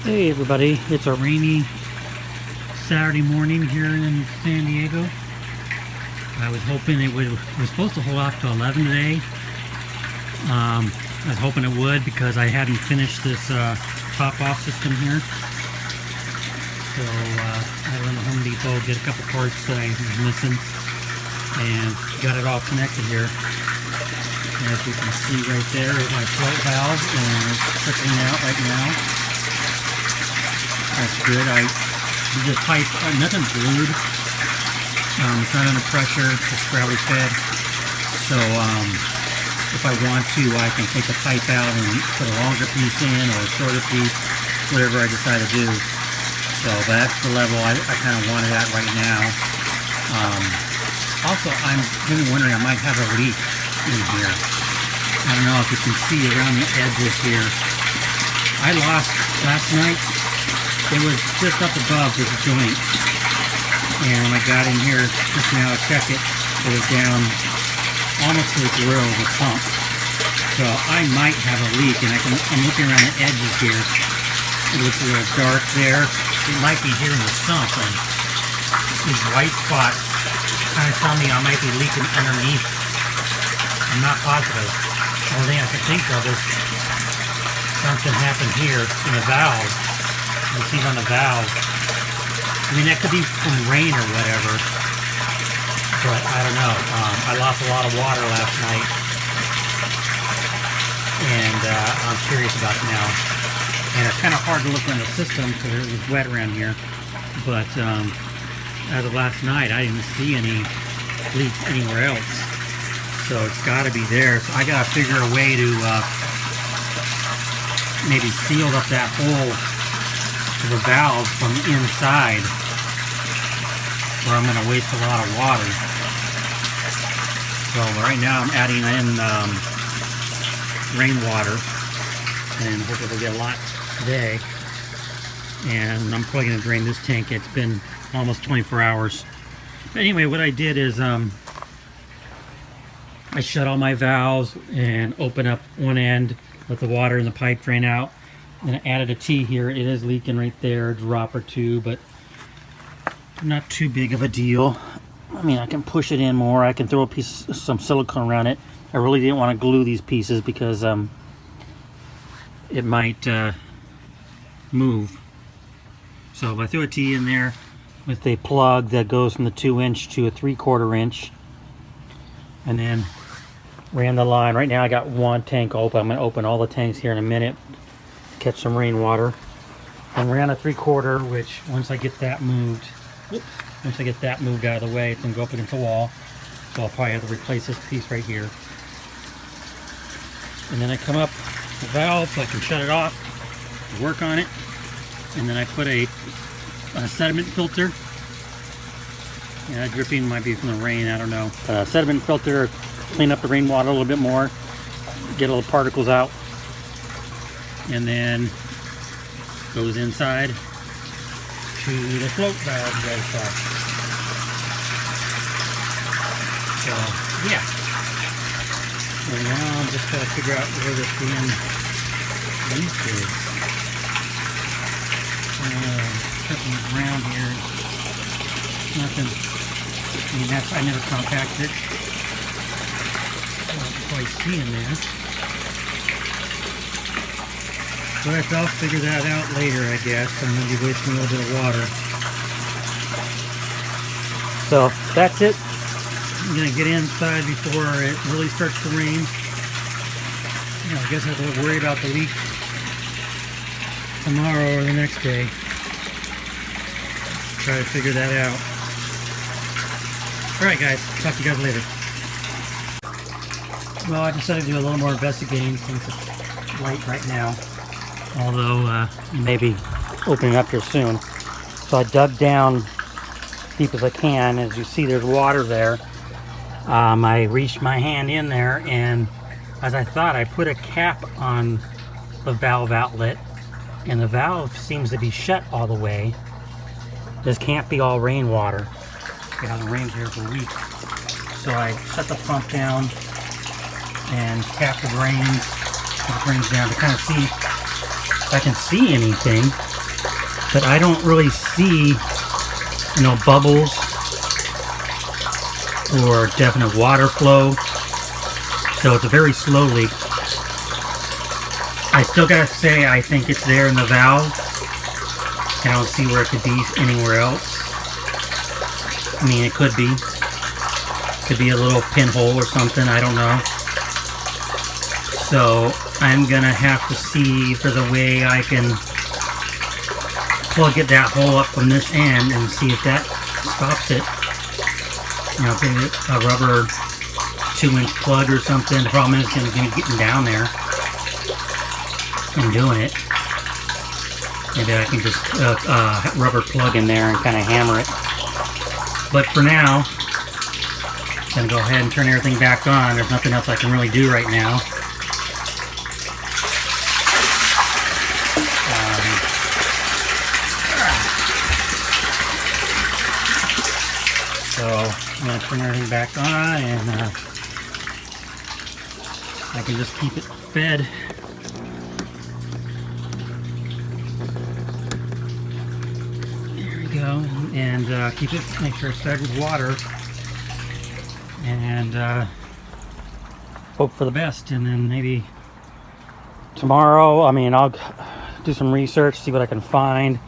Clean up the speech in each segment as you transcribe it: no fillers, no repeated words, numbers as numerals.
Hey everybody, it's a rainy Saturday morning here in San Diego. I was hoping it was supposed to hold off to 11 today. I was hoping it would because I hadn't finished this top-off system here. So I went to Home Depot, get a couple parts that I was missing, and got it all connected here. As you can see right there is my float valve, and it's trickling out right now. That's good. This pipe, nothing's glued. It's not under pressure. It's gravity fed. So if I want to, I can take the pipe out and put a longer piece in or a shorter piece, whatever I decide to do. So that's the level I kind of want it at right now. Also, I'm really wondering, I might have a leak in here. I don't know if you can see around the edges here. I lost last night. It was just up above this joint, and when I got in here just now to check it, it was down almost to the grill of the pump. So I might have a leak, and I'm looking around the edges here. It looks a little dark there. It might be here in the sump, and these white spots kind of tell me I might be leaking underneath. I'm not positive. The only thing I can think of is something happened here in the valve. You see on the valve. I mean, that could be from rain or whatever, but I don't know. I lost a lot of water last night, and I'm curious about it now. And it's kind of hard to look around the system because it was wet around here, but as of last night, I didn't see any leaks anywhere else, so it's got to be there. So I got to figure a way to maybe seal up that hole to the valve from the inside, or I'm going to waste a lot of water. So right now I'm adding in rainwater, and hopefully we'll get a lot today. And I'm probably going to drain this tank. It's been almost 24 hours. But anyway, what I did is I shut all my valves and open up one end, let the water in the pipe drain out. And I added a T here. It is leaking right there, a drop or two, but not too big of a deal. I mean, I can push it in more. I can throw a piece of some silicone around it. I really didn't want to glue these pieces because it might move. So if I throw a T in there with a plug that goes from the 2-inch to a 3/4 inch, and then ran the line. Right now I got one tank open. I'm going to open all the tanks here in a minute, catch some rainwater, and ran a 3/4, which once I get that moved, once I get that moved out of the way, it's going to go up against the wall. So I'll probably have to replace this piece right here. And then I come up the valve so I can shut it off, work on it, and then I put a sediment filter. Yeah, that dripping might be from the rain, I don't know. Sediment filter, clean up the rainwater a little bit more, get all the particles out, and then goes inside to the float valve you guys saw. So yeah. And now I'm just trying to figure out where this damn leak is. Checking the ground here. Nothing. I mean, I never compacted it. So I can probably see in there. But I'll figure that out later, I guess. I'm going to be wasting a little bit of water. So that's it. I'm going to get inside before it really starts to rain. You know, I guess I have to worry about the leak tomorrow or the next day. Try to figure that out. Alright guys, talk to you guys later. Well, I decided to do a little more investigating since it's light right now. Although maybe opening up here soon. So I dug down as deep as I can. As you see, there's water there. I reached my hand in there, and as I thought, I put a cap on the valve outlet, and the valve seems to be shut all the way. This can't be all rainwater. It hasn't rained here for weeks. So I shut the pump down and capped the drains, put the drains down to kind of see if I can see anything. but I don't really see, you know, bubbles or definite water flow. So it's a very slow leak. I still gotta say, I think it's there in the valve. I don't see where it could be anywhere else. I mean, it could be. Could be a little pinhole or something, I don't know. So I'm gonna have to see if there's a way I can plug that hole up from this end and see if that stops it. You know, a rubber 2-inch plug or something. The problem is going to be getting down there and doing it. Maybe I can just rubber plug in there and kind of hammer it. But for now, I'm going to go ahead and turn everything back on. There's nothing else I can really do right now. So I'm going to turn everything back on, and I can just keep it fed. There we go, and keep it, make sure it's fed with water, and hope for the best. And then maybe tomorrow, I mean, I'll do some research, see what I can find.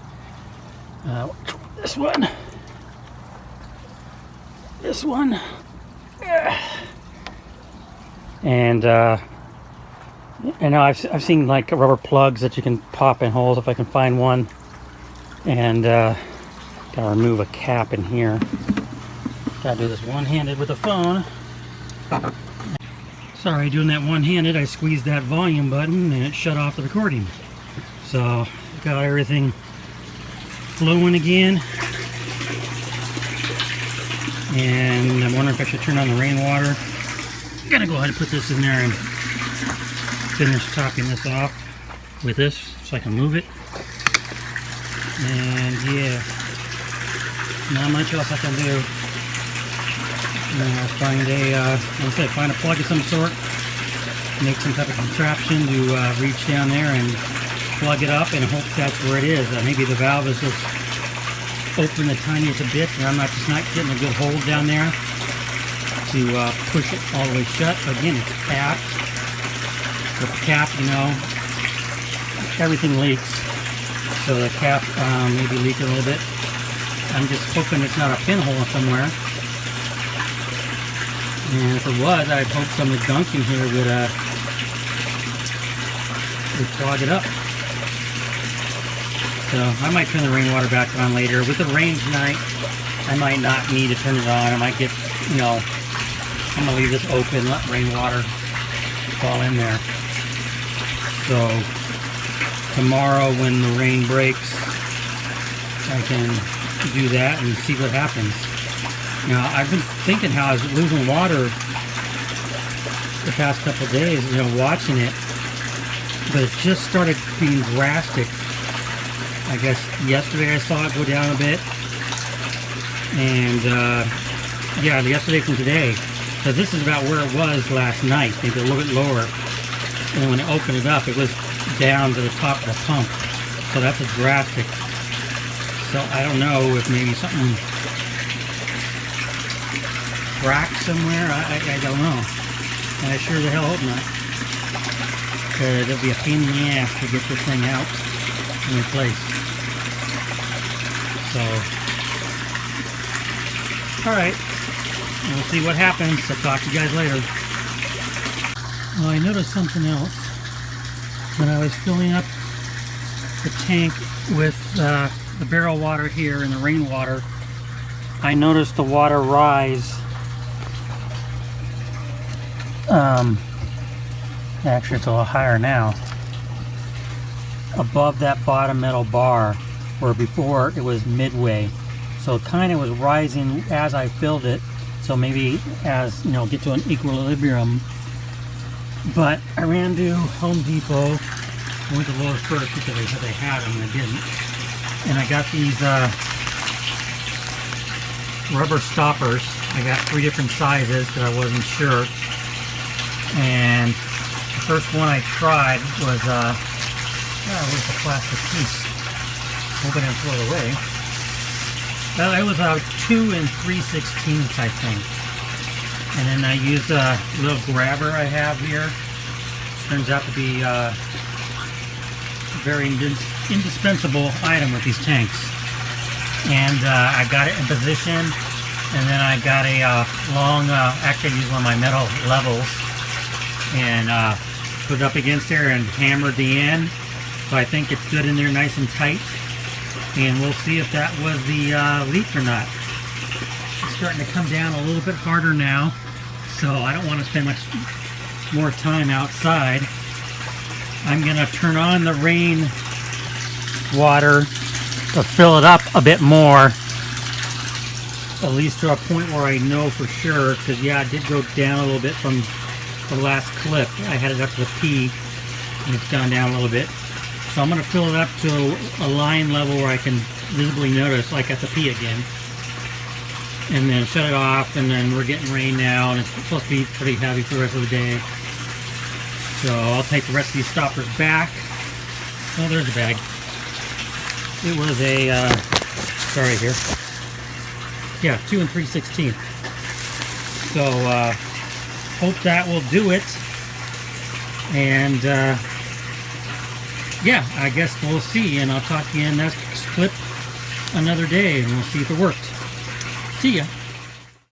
This one. This one, and you know, I've seen like rubber plugs that you can pop in holes if I can find one, and gotta remove a cap in here. Gotta do this one-handed with the phone. Sorry, doing that one-handed, I squeezed that volume button and it shut off the recording. So got everything flowing again. And I'm wondering if I should turn on the rainwater. I'm gonna go ahead and put this in there and finish topping this off with this so I can move it. And yeah, not much else I can do. I'll find find a plug of some sort, make some type of contraption to reach down there and plug it up and hope that's where it is. Maybe the valve is just open the tiniest bit, and I'm not getting a good hold down there to push it all the way shut. Again, it's capped. With the cap, you know, everything leaks, so the cap may be leaking a little bit. I'm just hoping it's not a pinhole somewhere. And if it was, I'd hope some of the gunk in here would clog it up. So I might turn the rainwater back on later. With the rain tonight, I might not need to turn it on. I might get, you know, I'm going to leave this open, let rainwater fall in there. So tomorrow when the rain breaks, I can do that and see what happens. Now, I've been thinking how I was losing water the past couple of days, you know, watching it. But it just started being drastic. I guess yesterday I saw it go down a bit, and yeah, yesterday from today, because this is about where it was last night, maybe a little bit lower, and when I opened it up, it was down to the top of the pump, so that's a drastic. So I don't know if maybe something cracked somewhere, I don't know, and I sure the hell hope not, because it'll be a pain in the ass to get this thing out and replaced. So, alright, we'll see what happens. I'll talk to you guys later. Well, I noticed something else. When I was filling up the tank with the barrel water here and the rainwater, I noticed the water rise. Actually, it's a little higher now. Above that bottom metal bar, where before it was midway, so it kind of was rising as I filled it, so maybe as you know, get to an equilibrium. But I ran to Home Depot, went to Lowe's first because they said they had them and they didn't, and I got these rubber stoppers. I got 3 different sizes because I wasn't sure, and the first one I tried was where's the plastic piece? Open and throw it away. Well, it was a 2 3/16, I think. And then I used a little grabber I have here. Turns out to be a very indispensable item with these tanks. And I got it in position, and then I got a long, actually I used one of my metal levels, and put it up against there and hammered the end. So I think it's good in there, nice and tight. And we'll see if that was the leak or not. It's starting to come down a little bit harder now, so I don't want to spend much more time outside. I'm going to turn on the rain water to fill it up a bit more, at least to a point where I know for sure, because yeah, it did go down a little bit from the last clip. I had it up to the P, and it's gone down a little bit. So I'm going to fill it up to a line level where I can visibly notice, like at the P again. And then shut it off, and then we're getting rain now, and it's supposed to be pretty heavy for the rest of the day. So I'll take the rest of these stoppers back. Oh, there's a bag. It was a, sorry here. Yeah, 2 3/16. So, hope that will do it. And, yeah, I guess we'll see, and I'll talk to you in the next clip another day, and we'll see if it worked. See ya.